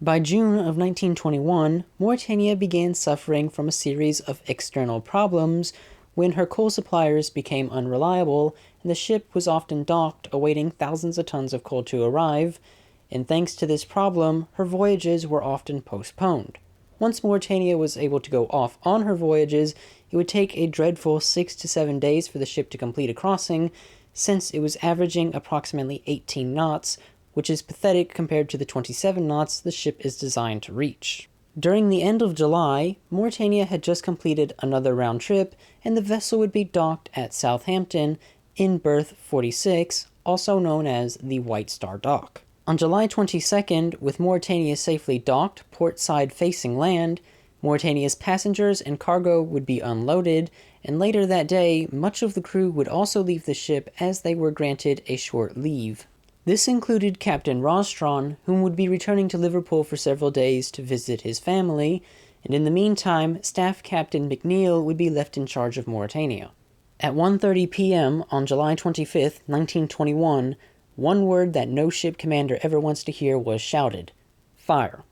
By June of 1921, Mauretania began suffering from a series of external problems when her coal suppliers became unreliable and the ship was often docked awaiting thousands of tons of coal to arrive, and thanks to this problem, her voyages were often postponed. Once Mauretania was able to go off on her voyages, it would take a dreadful 6 to 7 days for the ship to complete a crossing, since it was averaging approximately 18 knots, which is pathetic compared to the 27 knots the ship is designed to reach. During the end of July, Mauretania had just completed another round trip, and the vessel would be docked at Southampton in berth 46, also known as the White Star Dock. On July 22nd, with Mauretania safely docked port side facing land, Mauretania's passengers and cargo would be unloaded, and later that day, much of the crew would also leave the ship as they were granted a short leave. This included Captain Rostron, whom would be returning to Liverpool for several days to visit his family, and in the meantime, Staff Captain McNeil would be left in charge of Mauretania. At 1:30 p.m. on July 25th, 1921, one word that no ship commander ever wants to hear was shouted: fire.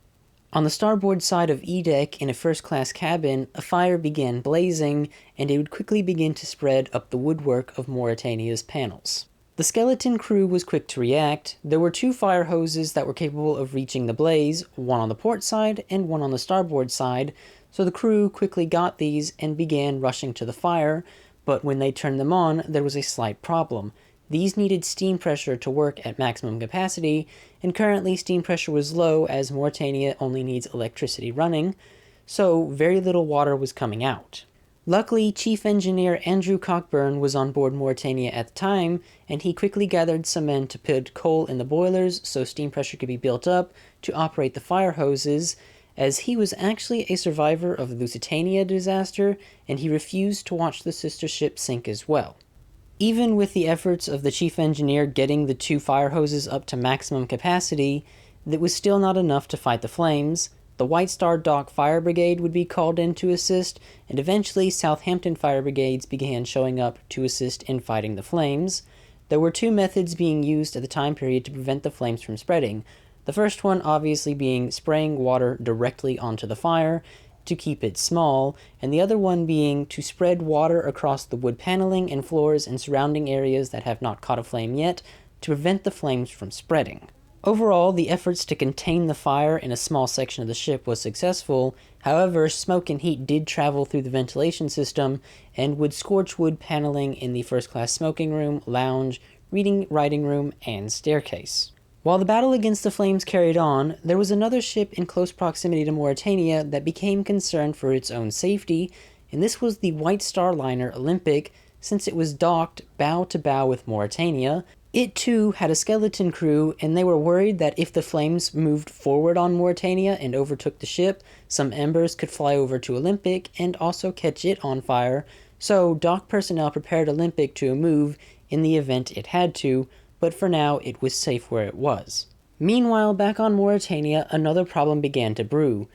On the starboard side of E-deck in a first-class cabin, a fire began blazing, and it would quickly begin to spread up the woodwork of Mauretania's panels. The skeleton crew was quick to react. There were 2 fire hoses that were capable of reaching the blaze, one on the port side and one on the starboard side, so the crew quickly got these and began rushing to the fire, but when they turned them on, there was a slight problem. These needed steam pressure to work at maximum capacity, and currently steam pressure was low as Mauretania only needs electricity running, so very little water was coming out. Luckily, Chief Engineer Andrew Cockburn was on board Mauretania at the time, and he quickly gathered some men to put coal in the boilers so steam pressure could be built up to operate the fire hoses, as he was actually a survivor of the Lusitania disaster, and he refused to watch the sister ship sink as well. Even with the efforts of the chief engineer getting the 2 fire hoses up to maximum capacity, that was still not enough to fight the flames. The White Star Dock Fire Brigade would be called in to assist, and eventually Southampton fire brigades began showing up to assist in fighting the flames. There were 2 methods being used at the time period to prevent the flames from spreading. The first one obviously being spraying water directly onto the fire to keep it small, and the other one being to spread water across the wood paneling and floors and surrounding areas that have not caught a flame yet to prevent the flames from spreading. Overall, the efforts to contain the fire in a small section of the ship was successful. However, smoke and heat did travel through the ventilation system and would scorch wood paneling in the first-class smoking room, lounge, writing room, and staircase. While the battle against the flames carried on, there was another ship in close proximity to Mauretania that became concerned for its own safety, and this was the White Star liner Olympic, since it was docked bow to bow with Mauretania. It too had a skeleton crew, and they were worried that if the flames moved forward on Mauretania and overtook the ship, some embers could fly over to Olympic and also catch it on fire, so dock personnel prepared Olympic to move in the event it had to, but for now it was safe where it was. Meanwhile, back on Mauretania, another problem began to brew.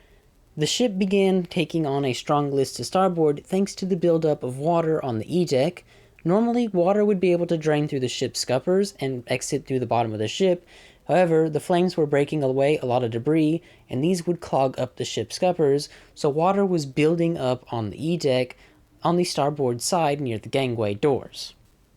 The ship began taking on a strong list to starboard thanks to the buildup of water on the E-deck. Normally, water would be able to drain through the ship's scuppers and exit through the bottom of the ship. However, the flames were breaking away a lot of debris, and these would clog up the ship's scuppers, so water was building up on the E-deck on the starboard side near the gangway doors.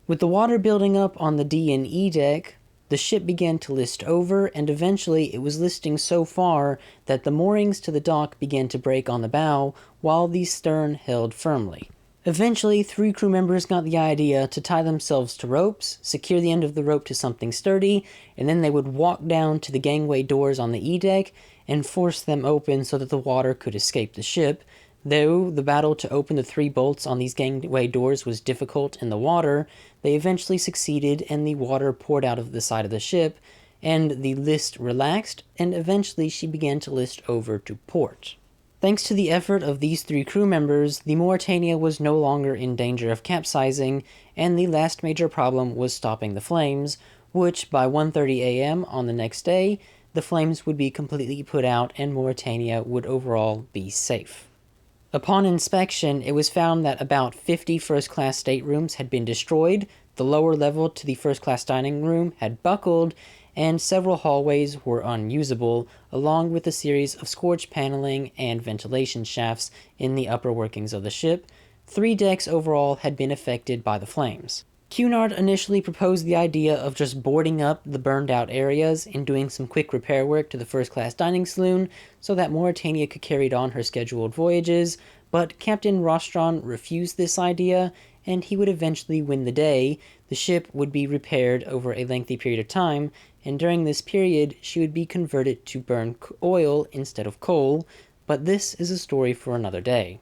With the water building up on the D and E deck, the ship began to list over, and eventually it was listing so far that the moorings to the dock began to break on the bow, while the stern held firmly. Eventually, 3 crew members got the idea to tie themselves to ropes, secure the end of the rope to something sturdy, and then they would walk down to the gangway doors on the E-deck and force them open so that the water could escape the ship. Though the battle to open the 3 bolts on these gangway doors was difficult in the water, they eventually succeeded and the water poured out of the side of the ship, and the list relaxed, and eventually she began to list over to port. Thanks to the effort of these 3 crew members, the Mauretania was no longer in danger of capsizing, and the last major problem was stopping the flames, which by 1:30 a.m. on the next day, the flames would be completely put out and Mauretania would overall be safe. Upon inspection, it was found that about 50 first-class staterooms had been destroyed, the lower level to the first-class dining room had buckled, and several hallways were unusable, along with a series of scorched paneling and ventilation shafts in the upper workings of the ship. 3 decks overall had been affected by the flames. Cunard initially proposed the idea of just boarding up the burned out areas and doing some quick repair work to the first-class dining saloon so that Mauretania could carry on her scheduled voyages, but Captain Rostron refused this idea, and he would eventually win the day. The ship would be repaired over a lengthy period of time, and during this period she would be converted to burn oil instead of coal, but this is a story for another day.